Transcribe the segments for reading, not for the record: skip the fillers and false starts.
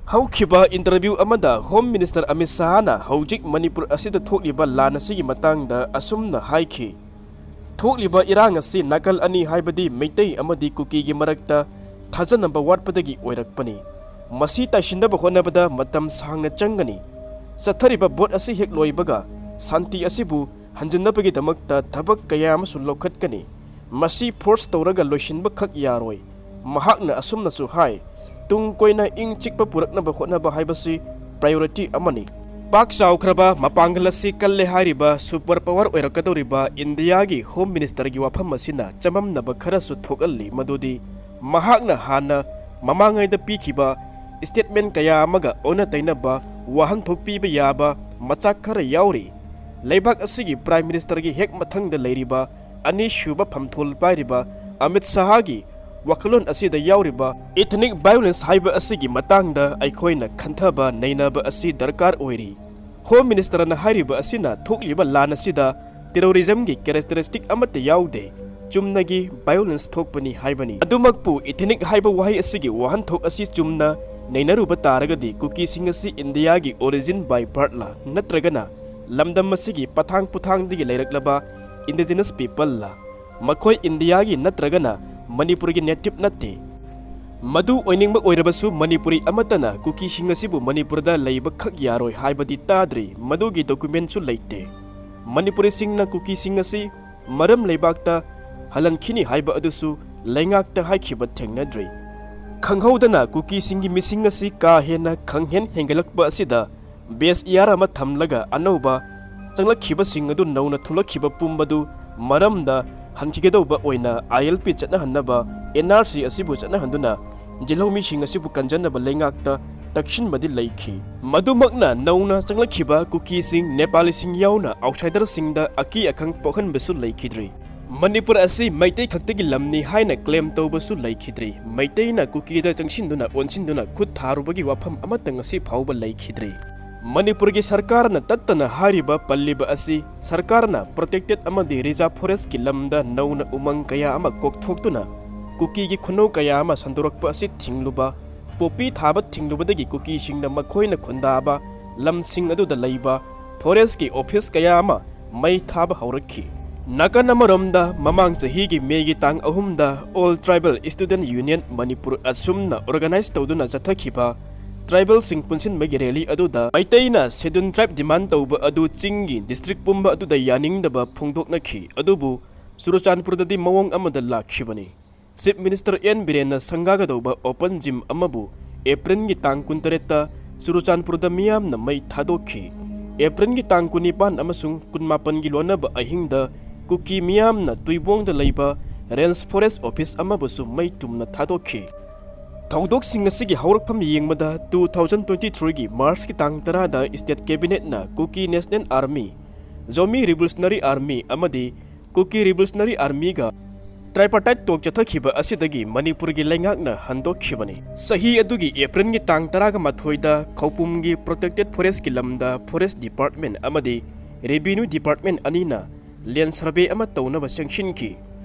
ꯍꯧꯈꯤꯕ ꯏꯟꯇꯔꯚ꯭ꯌꯨ ꯑꯃꯗ home minister Amit ꯁꯥꯍꯅ ꯍꯧꯖꯤꯛ ꯃꯅꯤꯄꯨꯔ ꯑꯁꯤꯗ ꯊꯣꯛꯂꯤꯕ ꯂꯥꯟ ꯑꯁꯤꯒꯤ ꯃꯇꯥꯡꯗ ꯑꯁꯨꯝꯅ ꯍꯥꯏꯈꯤ꯫ ꯊꯣꯛꯂꯤꯕ ꯏꯔꯥꯡ ꯑꯁꯤ ꯅꯥꯀꯜ ꯑꯅꯤ ꯍꯥꯏꯕꯗꯤ ꯃꯩꯇꯩ ꯑꯃꯗꯤ ꯀꯨꯀꯤꯒꯤ ꯃꯔꯛꯇ ꯊꯥꯖꯅꯕ ꯋꯥꯠꯄꯗꯒꯤ ꯑꯣꯏꯔꯛꯄꯅꯤ꯫ ꯃꯁꯤ ꯇꯥꯏꯁꯤꯟꯅꯕ ꯍꯣꯠꯅꯕꯗ ꯃꯇꯝ ꯁꯥꯡꯅ ꯆꯪꯒꯅꯤ꯫ ꯆꯠꯊꯔꯤꯕ ꯚꯣꯠ ꯑꯁꯤ ꯍꯦꯛ ꯂꯣꯏꯕꯒ ꯁꯥꯟꯇꯤ ꯑꯁꯤꯕꯨ ꯍꯟꯖꯤꯟꯅꯕꯒꯤꯗꯃꯛꯇ ꯊꯕꯛ ꯀꯌꯥ ꯑꯃꯁꯨ ꯂꯧꯈꯠꯀꯅꯤ꯫ ꯃꯁꯤ ꯐꯣꯔꯁ ꯇꯧꯔꯒ ꯂꯣꯏꯁꯤꯟꯕ ꯈꯛ ꯌꯥꯔꯣꯏ꯫ ꯃꯍꯥꯛꯅ ꯑꯁꯨꯝꯅꯁꯨ ꯍꯥꯏ, ꯇꯨꯡ ꯀꯣꯏꯅ ꯏꯪ ꯆꯤꯛꯄ ꯄꯨꯔꯛꯅꯕ ꯍꯣꯠꯅꯕ ꯍꯥꯏꯕꯁꯤ ꯄ꯭ꯔꯥꯏꯌꯣꯔꯤꯇꯤ ꯑꯃꯅꯤ꯫ ꯄꯥꯛ ꯆꯥꯎꯈ꯭ꯔꯕ ꯃꯄꯥꯡꯒꯜ ꯑꯁꯤ ꯀꯜꯂꯦ ꯍꯥꯏꯔꯤꯕ ꯁꯨꯄꯔ ꯄꯥꯋꯔ ꯑꯣꯏꯔꯛꯀꯗꯧꯔꯤꯕ ꯏꯟꯗꯤꯌꯥꯒꯤ ꯍꯣꯝ ꯃꯤꯅꯤꯁꯇꯔꯒꯤ ꯋꯥꯐꯝ ꯑꯁꯤꯅ ꯆꯃꯝꯅꯕ ꯈꯔꯁꯨ ꯊꯣꯛꯍꯜꯂꯤ, ꯃꯗꯨꯗꯤ ꯃꯍꯥꯛꯅ ꯍꯥꯟꯅ ꯃꯃꯥꯡꯉꯩꯗ ꯄꯤꯈꯤꯕ ꯁ꯭ꯇꯦꯠꯃꯦꯟ ꯀꯌꯥ ꯑꯃꯒ ꯑꯣꯟꯅ ꯇꯩꯅꯕ ꯋꯥꯍꯟꯊꯣꯛ ꯄꯤꯕ ꯌꯥꯕ ꯃꯆꯥꯛ ꯈꯔ ꯌꯥꯎꯔꯤ꯫ ꯂꯩꯕꯥꯛ ꯑꯁꯤꯒꯤ ꯄ꯭ꯔꯥꯏꯝ ꯃꯤꯅꯤꯁꯇꯔꯒꯤ ꯍꯦꯛ ꯃꯊꯪꯗ ꯂꯩꯔꯤꯕ ꯑꯅꯤꯁꯨꯕ ꯐꯝꯊꯣꯜ ꯄꯥꯏꯔꯤꯕ ꯑꯃꯤꯠ ꯁꯥꯍꯒꯤ ꯋꯥꯈꯜꯂꯣꯟ ꯑꯁꯤꯗ ꯌꯥꯎꯔꯤꯕ ꯏꯊꯅꯤꯛ ꯚꯥꯏꯑꯣꯂꯦꯟꯁ ꯍꯥꯏꯕ ꯑꯁꯤꯒꯤ ꯃꯇꯥꯡꯗ ꯑꯩꯈꯣꯏꯅ ꯈꯟꯊꯕ ꯅꯩꯅꯕ ꯑꯁꯤ ꯗꯔꯀꯥꯔ ꯑꯣꯏꯔꯤ꯫ ꯍꯣꯝ ꯃꯤꯅꯤꯁꯇꯔꯅ ꯍꯥꯏꯔꯤꯕ ꯑꯁꯤꯅ ꯊꯣꯛꯂꯤꯕ ꯂꯥꯟ ꯑꯁꯤꯗ ꯇꯦꯔꯣꯔꯤꯖꯝꯒꯤ ꯀꯦꯔꯦꯛꯇꯔꯤꯁꯇꯤꯛ ꯑꯃꯠꯇ ꯌꯥꯎꯗꯦ, ꯆꯨꯝꯅꯒꯤ ꯚꯥꯏꯑꯣꯂꯦꯟꯁ ꯊꯣꯛꯄꯅꯤ ꯍꯥꯏꯕꯅꯤ꯫ ꯑꯗꯨꯃꯛꯄꯨ ꯏꯊꯅꯤꯛ ꯍꯥꯏꯕ ꯋꯥꯍꯩ ꯑꯁꯤꯒꯤ ꯋꯥꯍꯟꯊꯣꯛ ꯑꯁꯤ ꯆꯨꯝꯅ ꯅꯩꯅꯔꯨꯕ ꯇꯥꯔꯒꯗꯤ ꯀꯨꯀꯤꯁꯤꯡ ꯑꯁꯤ ꯏꯟꯗꯤꯌꯥꯒꯤ ꯑꯣꯔꯤꯖꯤꯟ ꯕꯥꯏ ꯕꯥꯔꯠꯂ ꯅꯠꯇ꯭ꯔꯒꯅ ꯂꯝꯗꯝ ꯑꯁꯤꯒꯤ ꯄꯊꯥꯡ ꯄꯨꯊꯥꯡꯗꯒꯤ ꯂꯩꯔꯛꯂꯕ ꯏꯟꯗꯤꯖꯤꯅꯁ ꯄꯤꯄꯜꯂ? ꯃꯈꯣꯏ ꯏꯟꯗꯤꯌꯥꯒꯤ ꯅꯠꯇ꯭ꯔꯒꯅ ꯃꯅꯤꯄꯨꯔꯒꯤ ꯅꯦꯇꯤꯞ ꯅꯠꯇꯦ꯫ ꯃꯗꯨ ꯑꯣꯏꯅꯤꯡꯕ ꯑꯣꯏꯔꯕꯁꯨ ꯃꯅꯤꯄꯨꯔꯤ ꯑꯃꯠꯇꯅ ꯀꯨꯀꯤꯁꯤꯡ ꯑꯁꯤꯕు ꯃꯅꯤꯄꯨꯔꯗ ꯂꯩꯕ ꯈꯛ ꯌꯥꯔꯣꯏ ꯍꯥꯏꯕꯗꯤ ꯇꯥꯗ꯭ꯔꯤ, ꯃꯗꯨꯒꯤ ꯗꯣꯀꯨꯃꯦꯟꯁꯨ ꯂꯩꯇꯦ꯫ ꯃꯅꯤꯄꯨꯔꯤꯁꯤꯡꯅ ꯀꯨꯀꯤꯁꯤꯡ ꯑꯁꯤ ꯃꯔꯝ ꯂꯩꯕꯥꯛꯇ ꯍꯜꯍꯟꯈꯤꯅꯤ ꯍꯥꯏꯕ ꯑꯗꯨꯁꯨ ꯂꯩꯉꯥꯛꯇ ꯍꯥꯏꯈꯤꯕ ꯊꯦꯡꯅꯗ꯭ꯔꯤ꯫ ꯈꯪꯍꯧꯗꯅ ꯀꯨꯀꯤꯁꯤꯡꯒꯤ ꯃꯤꯁꯤꯡ ꯑꯁꯤ ꯀꯥ ꯍꯦꯟꯅ ꯈꯪꯍꯦꯟ ꯍꯦꯟꯒꯠꯂꯛꯄ ꯑꯁꯤꯗ ꯕꯦꯁ ꯏꯌꯥꯔ ꯑꯃ ꯊꯝꯂꯒ ꯑꯅꯧꯕ ꯆꯪꯂꯛꯈꯤꯕꯁꯤꯡ ꯑꯗꯨ ꯅꯧꯅ ꯊꯣꯛꯂꯛꯈꯤꯕ ꯄꯨꯝꯕꯗꯨ ꯃꯔꯝꯗ ꯍꯟꯈꯤꯒꯗꯧꯕ ꯑꯣꯏꯅ ILP ꯆꯠꯅꯍꯟꯅꯕ NRC ꯑꯁꯤꯕꯨ ꯆꯠꯅꯍꯟꯗꯨꯅ ꯖꯤꯜꯍꯧꯃꯤꯁꯤꯡ ꯑꯁꯤꯕꯨ ꯀꯟꯖꯅꯕ ꯂꯩꯉꯥꯛꯇ ꯇꯛꯁꯤꯟꯕꯗꯤ ꯂꯩꯈꯤ꯫ ꯃꯗꯨꯃꯛꯅ ꯅꯧꯅ ꯆꯪꯂꯛꯈꯤꯕ ꯀꯨꯀꯤꯁꯤꯡ, ꯅꯦꯄꯥꯂꯤꯁꯤꯡ ꯌꯥꯎꯅ ꯑꯥꯎꯠꯁꯥꯏꯗꯔꯁꯤꯡꯗ ꯑꯀꯤ ꯑꯈꯪ ꯄꯣꯛꯍꯟꯕꯁꯨ ꯂꯩꯈꯤꯗ꯭ꯔꯤ꯫ ꯃꯅꯤꯄꯨꯔ ꯑꯁꯤ ꯃꯩꯇꯩ ꯈꯛꯇꯒꯤ ꯂꯝꯅꯤ ꯍꯥꯏꯅ ꯀ꯭ꯂꯦꯝ ꯇꯧꯕꯁꯨ ꯂꯩꯈꯤꯗ꯭ꯔꯤ꯫ ꯃꯩꯇꯩꯅ ꯀꯨꯀꯤꯗ ꯆꯪꯁꯤꯟꯗꯨꯅ ꯑꯣꯟꯁꯤꯟꯗꯨꯅ ꯈꯨꯠ ꯊꯥꯔꯨꯕꯒꯤ ꯋꯥꯐꯝ ꯑꯃꯠꯇ ꯉꯁꯤ ꯐꯥꯎꯕ ꯂꯩꯈꯤꯗ꯭ꯔꯤ꯫ ꯃꯅꯤꯄꯨꯔꯒꯤ ꯁꯔꯀꯥꯔꯅ ꯇꯠꯇꯅ ꯍꯥꯏꯔꯤꯕ ꯄꯜꯂꯤꯕ ꯑꯁꯤ ꯁꯔꯀꯥꯔꯅ ꯄ꯭ꯔꯣꯇꯦꯛꯇꯦꯠ ꯑꯃꯗꯤ ꯔꯤꯖꯥꯔꯚ ꯐꯣꯔꯦꯁꯠꯀꯤ ꯂꯝꯗ ꯅꯧꯅ ꯎꯃꯪ ꯀꯌా ꯑꯃ ꯀꯣꯛꯊꯣꯛꯇꯨꯅ ꯀꯨꯀꯤꯒꯤ ꯈꯨꯟꯅꯧ ꯀꯌꯥ ꯑꯃ ꯁꯟꯗꯣꯔꯛꯄ ꯑꯁꯤ ꯊꯤꯡꯂꯨꯕ, ꯄꯣꯄꯤ ꯊꯥꯕ ꯊꯤꯡꯂꯨꯕꯗꯒꯤ ꯀꯨꯀꯤꯁꯤꯡꯅ ꯃꯈꯣꯏꯅ ꯈꯨꯟꯗꯥꯕ ꯂꯝꯁꯤꯡ ꯑꯗꯨꯗ ꯂꯩꯕ ꯐꯣꯔꯦꯁꯠꯀꯤ ꯑꯣꯐꯤꯁ ꯀꯌꯥ ꯑꯃ ꯃꯩ ꯊꯥꯕ ꯍꯧꯔꯛꯈꯤ꯫ ꯅꯥꯀꯟ ꯑꯃꯔꯣꯝꯗ ꯃꯃꯥꯡ ꯆꯍꯤꯒꯤ ꯃꯦꯒꯤ ꯇꯥꯡ 3ꯗ all tribal student union Manipur ꯑꯁꯨꯝꯅ ꯑꯣꯔꯒꯅꯥꯏꯖ ꯇꯧꯗꯨꯅ ꯆꯠꯊꯈꯤꯕ ꯇ꯭ꯔꯥꯏꯕꯦꯜꯁꯤꯡ ꯄꯨꯟꯁꯤꯟꯕꯒꯤ ꯔꯦꯂꯤ ꯑꯗꯨꯗ ꯃꯩꯇꯩꯅ ꯁꯦꯗ꯭ꯌꯨꯜ ꯇ꯭ꯔꯥꯏꯕ ꯗꯤꯃꯥꯟ ꯇꯧꯕ ꯑꯗꯨ ꯆꯤꯡꯒꯤ ꯗꯤꯁꯇ꯭ꯔꯤꯛ ꯄꯨꯝꯕ ꯑꯗꯨꯗ ꯌꯥꯅꯤꯡꯗꯕ ꯐꯣꯡꯗꯣꯛꯅꯈꯤ꯫ ꯑꯗꯨꯕꯨ ꯆꯨꯔꯆꯥꯟꯄꯨꯔꯗꯗꯤ ꯃꯑꯣꯡ ꯑꯃꯗ ꯂꯥꯛꯈꯤꯕꯅꯤ꯫ Chief minister N. ꯕꯤꯔꯦꯟꯅ ꯁꯪꯒꯥꯒꯗꯧꯕ ꯑꯣꯄꯟ ꯖꯤꯝ ꯑꯃꯕꯨ ꯑꯦꯄ꯭ꯔꯤꯜꯒꯤ ꯇꯥꯡ 18ꯗ ꯆꯨꯔꯆꯥꯟꯄꯨꯔꯗ ꯃꯤꯌꯥꯝꯅ ꯃꯩ ꯊꯥꯗꯣꯛꯈꯤ꯫ ꯑꯦꯄ꯭ꯔꯤꯜꯒꯤ ꯇꯥꯡ 19 ꯑꯃꯁꯨꯡ 18ꯒꯤ ꯂꯣꯟꯅꯕ ꯑꯍꯤꯡꯗ ꯀꯨꯀꯤ ꯃꯤꯌꯥꯝꯅ ꯇꯨꯏꯕꯣꯡꯗ ꯂꯩꯕ ꯔꯦꯟꯖ ꯐꯣꯔꯦꯁꯠ ꯑꯣꯐꯤꯁ ꯑꯃꯕꯨꯁꯨ ꯃꯩ ꯇꯨꯝꯅ ꯊꯥꯗꯣꯛꯈꯤ꯫ ꯊꯧꯗꯣꯛꯁꯤꯡ ꯑꯁꯤꯒꯤ ꯍꯧꯔꯛꯐꯝ ꯌꯦꯡꯕꯗ 2023ꯒꯤ ꯃꯥꯔꯆꯀꯤ ꯇꯥꯡ 10ꯗ ꯁ꯭ꯇꯦꯠ ꯀꯦꯕꯤꯅꯦꯠꯅ Kuki national army, Zomi revolutionary army ꯑꯃꯗꯤ ꯀꯨꯀꯤ ꯔꯤꯚꯣꯂꯨꯁꯅꯔꯤ ꯑꯥꯔꯃꯤꯒ ꯇ꯭ꯔꯥꯏꯄꯥꯔꯇꯥꯏꯠ ꯇꯣꯛ ꯆꯠꯊꯈꯤꯕ ꯑꯁꯤꯗꯒꯤ ꯃꯅꯤꯄꯨꯔꯒꯤ ꯂꯩꯉꯥꯛꯅ ꯍꯟꯗꯣꯛꯈꯤꯕꯅꯤ꯫ ꯆꯍꯤ ꯑꯗꯨꯒꯤ ꯑꯦꯄ꯭ꯔꯤꯜꯒꯤ ꯇꯥꯡ 12ꯗ ꯈꯧꯄꯨꯝꯒꯤ ꯄ꯭ꯔꯣꯇꯦꯛꯇꯦꯠ ꯐꯣꯔꯦꯁꯠꯀꯤ ꯂꯝꯗ ꯐꯣꯔꯦꯁꯠ ꯗꯤꯄꯥꯔꯠꯃꯦꯟꯠ ꯑꯃꯗꯤ ꯔꯦꯚꯤꯅ꯭ꯌꯨ ꯗꯤꯄꯥꯔꯠꯃꯦꯟꯠ ꯑꯅꯤꯅ ꯂꯦꯟ ꯁꯔꯚꯦ ꯑꯃ ꯇꯧꯅꯕ ꯆꯪꯁꯤꯟꯈꯤ꯫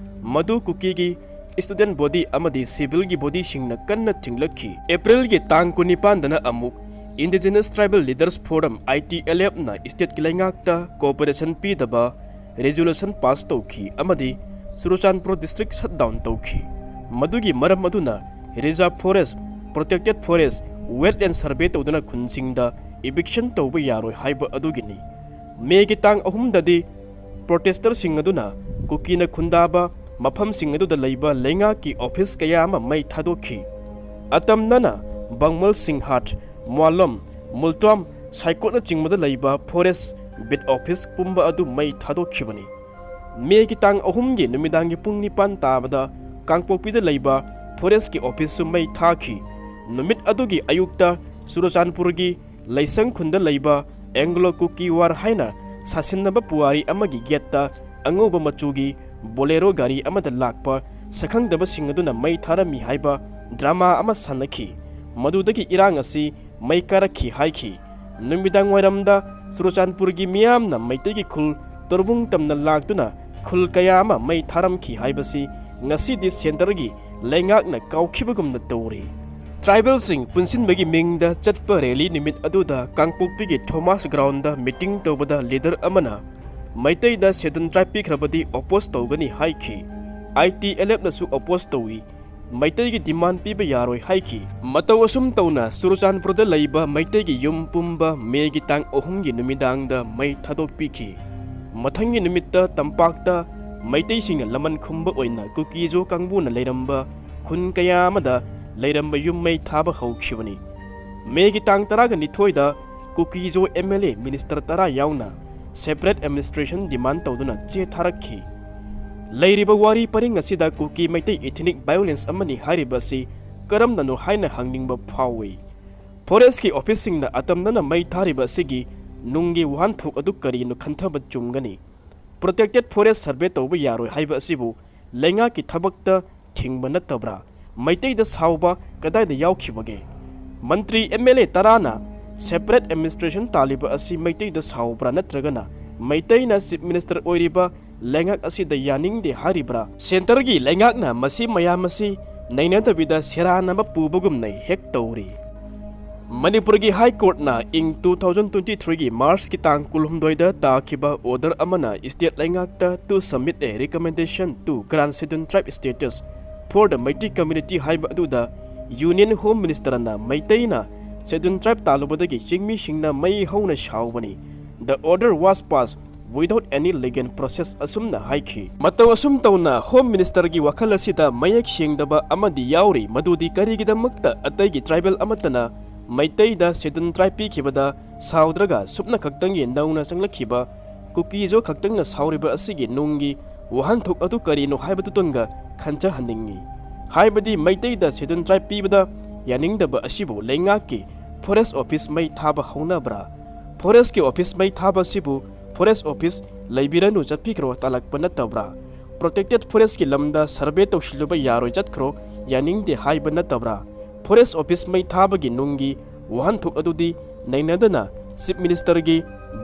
ꯃꯗꯨ ꯀꯨꯀꯤꯒꯤ ꯁ꯭ꯇꯨꯗꯦꯟꯠ ꯕꯣꯗꯤ ꯑꯃꯗꯤ ꯁꯤꯚꯤꯜꯒꯤ ꯕꯣꯗꯤꯁꯤꯡꯅ ꯀꯟꯅ ꯊꯤꯡꯂꯛꯈꯤ꯫ ꯑꯦꯄ꯭ꯔꯤꯜꯒꯤ ꯇꯥꯡ 19ꯗꯅ ꯑꯃꯨꯛ ꯏꯟꯗꯤꯖꯤꯅꯁ ꯇ꯭ꯔꯥꯏꯕꯦꯜ ꯂꯤꯗꯔꯁ ꯐꯣꯔꯝ ITLFꯅ ꯁ꯭ꯇꯦꯠꯀꯤ ꯂꯩꯉꯥꯛꯇ ꯀꯣꯑꯣꯄꯔꯦꯁꯟ ꯄꯤꯗꯕ ꯔꯦꯖꯣꯂꯨꯁꯟ ꯄꯥꯁ ꯇꯧꯈꯤ ꯑꯃꯗꯤ ꯆꯨꯔꯆꯥꯟꯄꯨꯔ ꯗꯤꯁꯇ꯭ꯔꯤꯛ ꯁꯠꯗꯥꯎꯟ ꯇꯧꯈꯤ꯫ ꯃꯗꯨꯒꯤ ꯃꯔꯝ ꯑꯗꯨꯅ reserve forest, protected forest, wetland survey ꯇꯧꯗꯨꯅ ꯈꯨꯟꯁꯤꯡꯗ ꯏꯚꯤꯛꯁꯟ ꯇꯧꯕ ꯌꯥꯔꯣꯏ ꯍꯥꯏꯕ ꯑꯗꯨꯒꯤꯅꯤ꯫ ꯃꯦꯒꯤ ꯇꯥꯡ 3ꯗꯗꯤ ꯄ꯭ꯔꯣꯇꯦꯁꯇꯔꯁꯤꯡ ꯑꯗꯨꯅ ꯀꯨꯀꯤꯅ ꯈꯨꯟꯗꯥꯕ ꯃꯐꯝꯁꯤꯡ ꯑꯗꯨꯗ ꯂꯩꯕ ꯂꯩꯉꯥꯛꯀꯤ ꯑꯣꯐꯤꯁ ꯀꯌꯥ ꯑꯃ ꯃꯩ ꯊꯥꯗꯣꯛꯈꯤ꯫ ꯑꯇꯝꯅꯅ ꯕꯪꯃꯜ ꯁꯤꯡꯍꯥꯠ, ꯃ꯭ꯋꯥꯂꯝ, ꯃꯨꯜꯇ꯭ꯋꯥꯝ, ꯁꯥꯏꯀꯣꯠꯅꯆꯤꯡꯕꯗ ꯂꯩꯕ ꯐꯣꯔꯦꯁꯠ ꯕꯤꯠ ꯑꯣꯐꯤꯁ ꯄꯨꯝꯕ ꯑꯗꯨ ꯃꯩ ꯊꯥꯗꯣꯛꯈꯤꯕꯅꯤ꯫ ꯃꯦꯒꯤ ꯇꯥꯡ 3ꯒꯤ ꯅꯨꯃꯤꯗꯥꯡꯒꯤ ꯄꯨꯡ 9 ꯇꯥꯕꯗ ꯀꯥꯡꯄꯣꯛꯄꯤꯗ ꯂꯩꯕ ꯐꯣꯔꯦꯁꯠꯀꯤ ꯑꯣꯐꯤꯁꯁꯨ ꯃꯩ ꯊꯥꯈꯤ꯫ ꯅꯨꯃꯤꯠ ꯑꯗꯨꯒꯤ ꯑꯌꯨꯛꯇ ꯆꯨꯔꯆꯥꯟꯄꯨꯔꯒꯤ ꯂꯩꯁꯪ ꯈꯨꯟꯗ ꯂꯩꯕ ꯑꯦꯡꯒ꯭ꯂꯣ ꯀꯨꯀꯤ ꯋꯥꯔ ꯍꯥꯏꯅ ꯁꯥꯁꯤꯟꯅꯕ ꯄꯨꯋꯥꯔꯤ ꯑꯃꯒꯤ ꯒꯦꯠꯇ ꯑꯉꯧꯕ ꯃꯆꯨꯒꯤ ꯕꯣꯂꯦꯔꯣ ꯒꯥꯔꯤ ꯑꯃꯗ ꯂꯥꯛꯄ ꯁꯛꯈꯪꯗꯕꯁꯤꯡ ꯑꯗꯨꯅ ꯃꯩ ꯊꯥꯔꯝꯃꯤ ꯍꯥꯏꯕ ꯗ꯭ꯔꯃꯥ ꯑꯃ ꯁꯥꯟꯅꯈꯤ꯫ ꯃꯗꯨꯗꯒꯤ ꯏꯔꯥꯡ ꯑꯁꯤ ꯃꯩ ꯀꯥꯔꯛꯈꯤ ꯍꯥꯏꯈꯤ꯫ ꯅꯨꯃꯤꯗꯥꯡ ꯋꯥꯏꯔꯝꯗ ꯆꯨꯔꯆꯥꯟꯄꯨꯔꯒꯤ ꯃꯤꯌꯥꯝꯅ ꯃꯩꯇꯩꯒꯤ ꯈꯨꯜ ꯇꯣꯔꯕꯨꯡ ꯇꯝꯅ ꯂꯥꯛꯇꯨꯅ ꯈꯨꯜ ꯀꯌꯥ ꯑꯃ ꯃꯩ ꯊꯥꯔꯝꯈꯤ ꯍꯥꯏꯕꯁꯤ ꯉꯁꯤꯗꯤ ꯁꯦꯟꯇꯔꯒꯤ ꯂꯩꯉꯥꯛꯅ ꯀꯥꯎꯈꯤꯕꯒꯨꯝꯅ ꯇꯧꯔꯤ꯫ ट्राइबल सिंह पुनसिनबगी मिंगदा चटपा रैली निमित अदुदा कांगपोकपीगी थॉमस ग्राउंड मीटिंग तौबदा लीडर अमना मैतेईदा शेड्यूल ट्राइब पीख्रबदी अपोज तौगनी हाइखी ITLF नसु अपोज तौई मैतेईगी डिमांड पीबा यारोय हाइखी मतौ असुम तौना सुरचानपुरदा लैबा मैतेईगी युम पुंबा मेगी तांग अहुमगी नुमिदांगदा मै थादोकपीखी मथंगी निमित्ता तंपाकता मैतेईसिंगना लमन खुंबा ओइना कुकीजो कांगबुना लेरंबा खुन कया अमदा लेरंबा युम मै थाबा हौखिबनी मेगी तांग तरागा निथोइदा कुकीजो MLA मिनिस्टर तरा याउना सेपरेट एडमिनिस्ट्रेशन डिमांड तौदुना चे थारखी लैरिबा वारी परिंग असिदा कुकी मैतेई इथनिक वायोलेंस अमनी हारिबसी करमननो हाइना हंगनिंगबा फावई फॉरेस्ट की ऑफिसिंगना अतमनना मै थारिबा असिगी नुंगी वाहनथोक अदु करिनो खंथबा चुमगनी प्रोटेक्टेड फॉरेस्ट सर्वे तौबा यारोय हाइबा असिबु लेंगा की थबकता थिंगबा नतबरा मैतेईदा सावबा कदाइदा यावखिबगे मंत्री MLA तराना सेपरेट एडमिनिस्ट्रेशन तालिबा असि मैतेईदा सावब्रा नत्रगना मैतेईना चीफ मिनिस्टर ओइरिबा लेंगाक असिदा यानिंगदे हारिब्रा सेंटरगी लेंगाकना मसी मयामसी नैनदबिदा सेरानबा पुबगुमनै हेक तौरी मणिपुर की हाई कोर्ट ना इंग 2023 की मार्च की तांग कुलहुमदोइदा ताकिबा ऑर्डर अमना स्टेट लेंगाकता to submit a recommendation to grant schedule tribe status for the Meitei community हाइबा अदुदा यूनियन होम मिनिस्टर ना मैतेईना शेड्यूल ट्राइब तालुबदगी चिंगमी सिंगना मै हौना शावबनी the order was pass without any legal process असुमना हाइखी मतौ असुम तौना होम मिनिस्टर की वखल असिदा मयक सेंगदबा अमदी याउरी मदुदी करिगिदमक्ता अतैगी ट्राइबल अमतना मैतेईदा शेड्यूल ट्राइब पीखिबदा साउद्रगा सुपना खक्तंगी नौना संगलखिबा कुकीजो खक्तंगना साउरिबा असिगी नुंगी वहानथोक अदु करिनो हाइबदुतंगा खंचा हनिंगी हाइबदी मैतेईदा शेड्यूल ट्राइब पीबदा यानिंगदबा असिबु लेंगाकी फॉरेस्ट ऑफिस मै थाबा हौनाब्रा फॉरेस्ट की ऑफिस मै थाबा सिबु फॉरेस्ट ऑफिस लैबिरनु चटपिख्रो तालकपा नतब्रा प्रोटेक्टेड फॉरेस्ट की लमदा सर्वे तौशिलुबा यारोय चटख्रो यानिंगदे हाइबा नतब्रा फॉरेस्ट ऑफिस मै थाबगी नुंगी वहानथोक अदुदी नैनदना चीफ मिनिस्टर की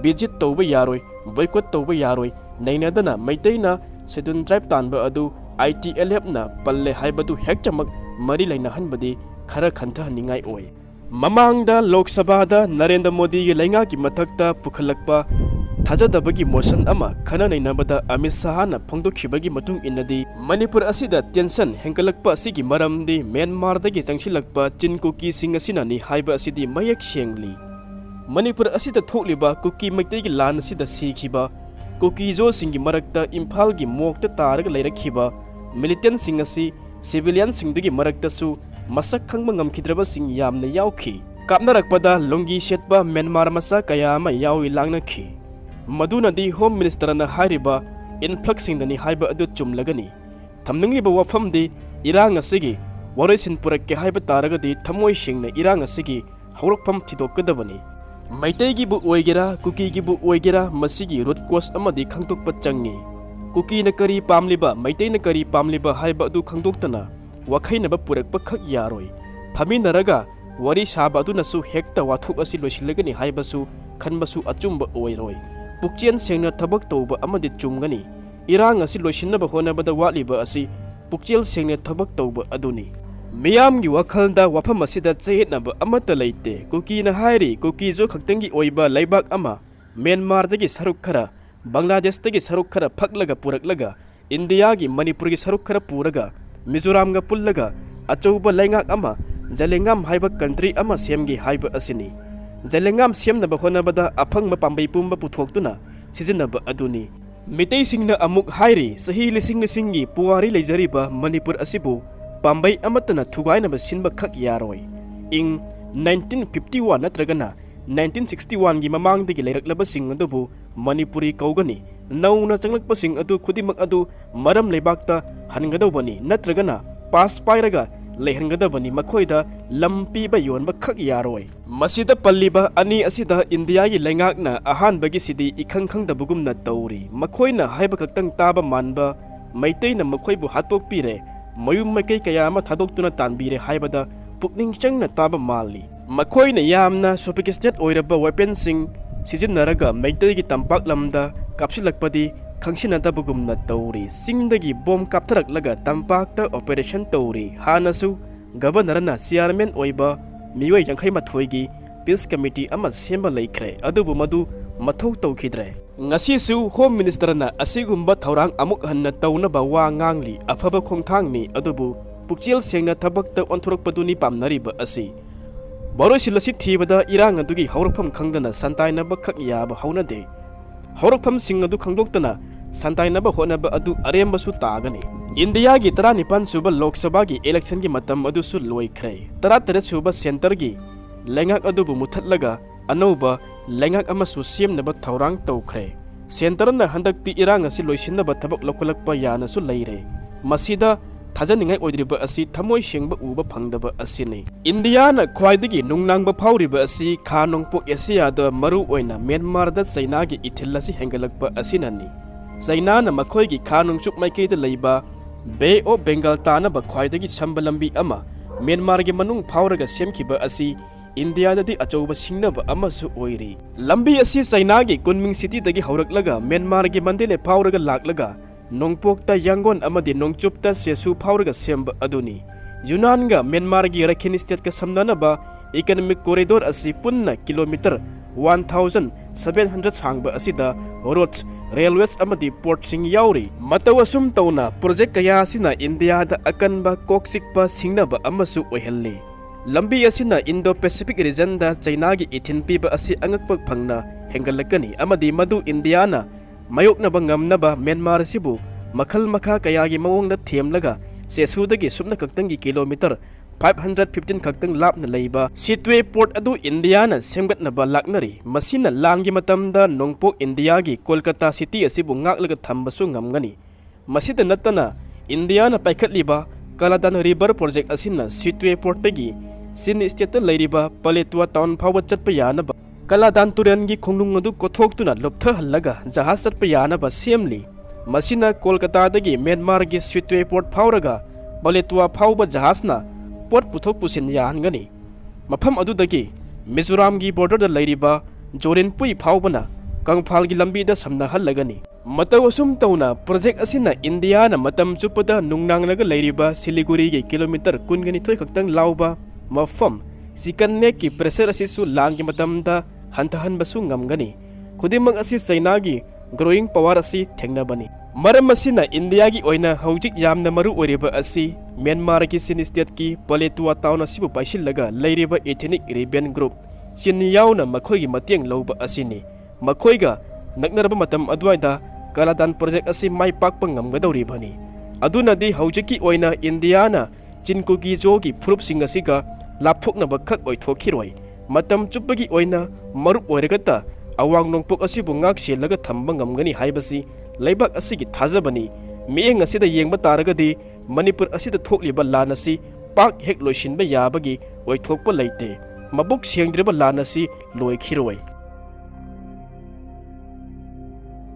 विजिट तौबा यारोय बॉयकॉट तौबा यारोय नैनदना मैतेईना शेड्यूल ट्राइब तानबा अदु ITLF ना पल्ले हाइबदु हेक्चमक मरी लैनहनबदी खरा खंथहनिंगाई ओय ममांगदा लोकसभादा नरेंद्र मोदी की लैंगा की मथक्ता पुखलकपा थाजदबगी मोशन अमा खना नैनबदा अमित शाहना फोंदोखिबगी मतुंग इन्नदी मणिपुर असिदा टेंशन हेंगलकपा असिगी मरमदी म्यांमारदगी चंगसिलकपा चिन कुकी सिंग असिनानी हाइबा असिदी मयक सेंगली मणिपुर असिदा थोकलिबा कुकी मैतेईगी लान असिदा सीखिबा कुकीजो सिंगी मरक्ता इम्फाल की मोक्ता तारग लैरखिबा मिलिटेंट सिंग असि सिविलियन सिंगदगी मरक्तसु मसक खंगबा ngamkhidraba sing yamna yaukhi kapnarakpada lungi setba Myanmar masa kaya ama yawi langnakhi madunadi home minister na hariba influx singdani haiba adu chumlagani thamningliba wafamdi irang asigi warisin purakke haiba taragadi thamoi singna irang asigi hawrakpham thidokadabani Meitei की बु ओइगेरा cookie की बु ओइगेरा मसिगी root कोस अमदी खंगतोकपा चंगी cookie न करी पामलिबा मैतेई न करी पामलिबा हाइबा अदु खंगतोक्तना वखैनबा पुरकपा खक यारोय फमिनरगा वरी साबा अदुनसु हेक्ता वाथुक असि लोइसिलगनी हाइबसु खनबसु अचुंबा ओइरोय पुक्चेन सेंगना थबक तौबा अमदी चुमगनी इरांग असि लोइसिनबा होनबदा वालिबा असि पुक्चेल सेंगना थबक तौबा अदुनी मियामगी वखलदा वफम असिदा चेतनबा अमता लैते कुकीना हाइरी कुकीजो खक्तंगी ओइबा लैबाक अमा म्यांमारदगी सरुक खरा बांग्लादेशदगी सरुक खरा फकलगा पुरकलगा इंडियागी मणिपुरगी सरुक खरा पुरगा मिजोरामगा पुल्लगा अचौबा लैंगाक अमा जलेंगाम हाइबा कंट्री अमा सेमगी हाइबा असिनी जलेंगाम सेमनबा होनबदा अफंगबा पांबै पुंबा पुथोक्तुना सिजनबा अदुनी मितेई सिंगना अमुक हाइरी सही लिसिंग लिसिंगी पुवारी लैजरिबा मणिपुर असिबु पांबै अमतना थुगाइनबा सिनबा खक यारोय इंग 1951 नत्रगना 1961 की ममांगदगी लैरक्लबा सिंग अदुबु मणिपुरी कौगनी नौना चंगलकपा सिंग अदु खुदिमक अदु मरम लेबाकता हनगदौबनी नत्रगना पास पाइरगा लेहनगदबनी मखोइदा लंपीबा योनबा खक यारोय मसिदा पल्लिबा अनि असिदा इंडिया की लैंगाकना अहानबगी सिदी इखंग खंगदबगुमना तौरी मखोइना हाइबा खक्तंग ताबा मानबा मैतेईना मखोइबु हातोकपीरे मयुम मकै कया अमा थादोक्तुना तानबीरे हाइबदा पुकनिंग चंगना ताबा माली मखोइना यामना सोफिस्टिकेटेड ओइरबा वेपन सिंग सिजिनरगा मैतेईगी तंपाक लमदा कापसिलकपदी खंगसिनदबगुमना तौरी सिंगदगी बॉम्ब कापथरकलगा तंपाकता ऑपरेशन तौरी हानसु गवर्नरना चेयरमैन ओइबा मियोय जंखै मथोइगी पीस कमिटी अमा सेंबा लेख्रे अदुबु मदु मथौ तौखिद्रे ngasisu home ministerna asigumba thaurang amuk hanna taunaba wa ngangli afaba khongthangni adubu pukchil sengna thabakta onthorokpaduni pamnariba asi borosilasi thibada irang adugi haurpham khangdana santainaba khak yaba haunade haurpham sing adu khangdoktana santainaba honaba adu arembasu tagani india gi 39 suba lok sabha gi election gi matam adu su loikhre 13 suba center gi lengak adubu muthatlaga anauba lengak amasu semnaba thaurang taukhre senterna handakti irang asi loisinaba thabak lokolakpa yana su leire masida थाजनिंगाई ओइद्रिबा असि थमोय सेंबा उबा फंगदबा असिनि Indiana ख्वाइदगी नुंगनांगबा फाउरिबा असि खा नोंपोक एशियादा मरु ओइना म्यांमारदा चाइनागी ethyl असि हेंगलकबा असिनानि चाइनाना मखोयगी खा नोंचुक माइकेदा लैबा बे of Bengal तानाबा ख्वाइदगी Samba लंबी अमा म्यांमारगी मनुंग फाउरगा सेमखिबा असि इंडियाददी अचौबा सिंगनबा अमासु ओइरि लंबी असि चाइनागी कुनमिंग सिटीदगी हौरकलगा म्यांमारगी मंदिले फाउरगा लाकलगा नोंपोक्ता यांगोन अमदी नोंचुप्ता सेसु फाउरगा सेंबा अदुनी यूनानगा म्यांमारगी रखिन स्टेट का समननबा इकोनॉमिक कॉरिडोर असि पुन्ना किलोमीटर 1700 सांगबा असिदा रोड्स रेलवेज अमदी पोर्ट सिंग याउरी मतवसुम तौना प्रोजेक्ट कया असिना इंडियादा अकनबा कोक्सिकपा सिंगनबा अमसु ओहल्ली लंबी असिना इंडो पैसिफिक रीजन दा चाइनागी इथिन पीबा असि अंगकपक फंगना हेंगलकनी अमदी मदु इंडियाना मायोकनबा ngamnaba म्यांमार सिबु मखल मखा कयागी मवोंगदा थेमलगा सेसुदगी सुमना कक्तंगी किलोमीटर 515 खक्तंग लापना लैबा सिटवे पोर्ट अदु इंडियाना सेमगतनबा लाकनरी मसिना लांगी मतमदा नोंपोक इंडियागी कोलकाता सिटी असिबु ngakलगा थंबसु ngamgani मसिदा नत्तना इंडियाना पाइखतलिबा कालादान रिवर प्रोजेक्ट असिना सिटवे पोर्टगी सिन स्टेट लैरिबा पलेतुआ टाउन फावबा चटपा यानबा कलादान तुरंगी खोंगनुंग अदु कोथोक्तुना लोपथहल्लगा जहाज चटपा यानबा सेमली मसिना कोलकातादगी म्यांमार गी सिटवे पोर्ट फावरगा बलेतुआ फावबा जहाजना पोर्ट पुथोक पुसिन यानगनी मफम अदुदगी मिजोराम गी बॉर्डर लैरिबा जोरिनपुई फावबना कंगफाल गी लंबीदा समनहल्लगनी मतवसुम तौना प्रोजेक्ट असिना इंडियाना मतम चुपदा नुंगनांगलगा लैरिबा सिलीगुड़ी गी किलोमीटर 12 खक्तंग लाउबा मफम सिकन नेक की प्रेशर असिसु लांगी मतमदा हंतहनबसु ngamgani खुदिमक असि चाइनागी ग्रोइंग पावर असि थेंगनबनी मरम असिना इंडियागी ओइना हौजिक यामना मरु ओरिबा असि म्यांमार की सिन स्टेट की पलेतुआ टाउन असिबु पाइसिलगा लैरिबा एथनिक रिबेन ग्रुप सिन याउना मखोइगी मतेंग लौबा असिनि मखोइगा नकनरबा मतम अद्वाइदा कालादान प्रोजेक्ट असि माइ पाकपा ngamgadौरिबनी अदुनदी हौजिकी ओइना इंडियाना चिनकुगी जोगी फुरुपसिंग असिगा लाफोकनबा खक ओइथोखिरोइ मतम चुप्पगी ओइना मरुप ओइरगता अवांग नोंपोक असिबु ngak सेलगा थंबा ngamgani हाइबसि लैबाक असिगी थाजबनी मियेंग असिदा येंबा तारगदी मणिपुर असिदा थोकलिबा लान असि पाक हेक लोइसिनबा याबगी ओइथोकपा लैते मबुक सेंग्द्रिबा लान असि लोइखिरोइ।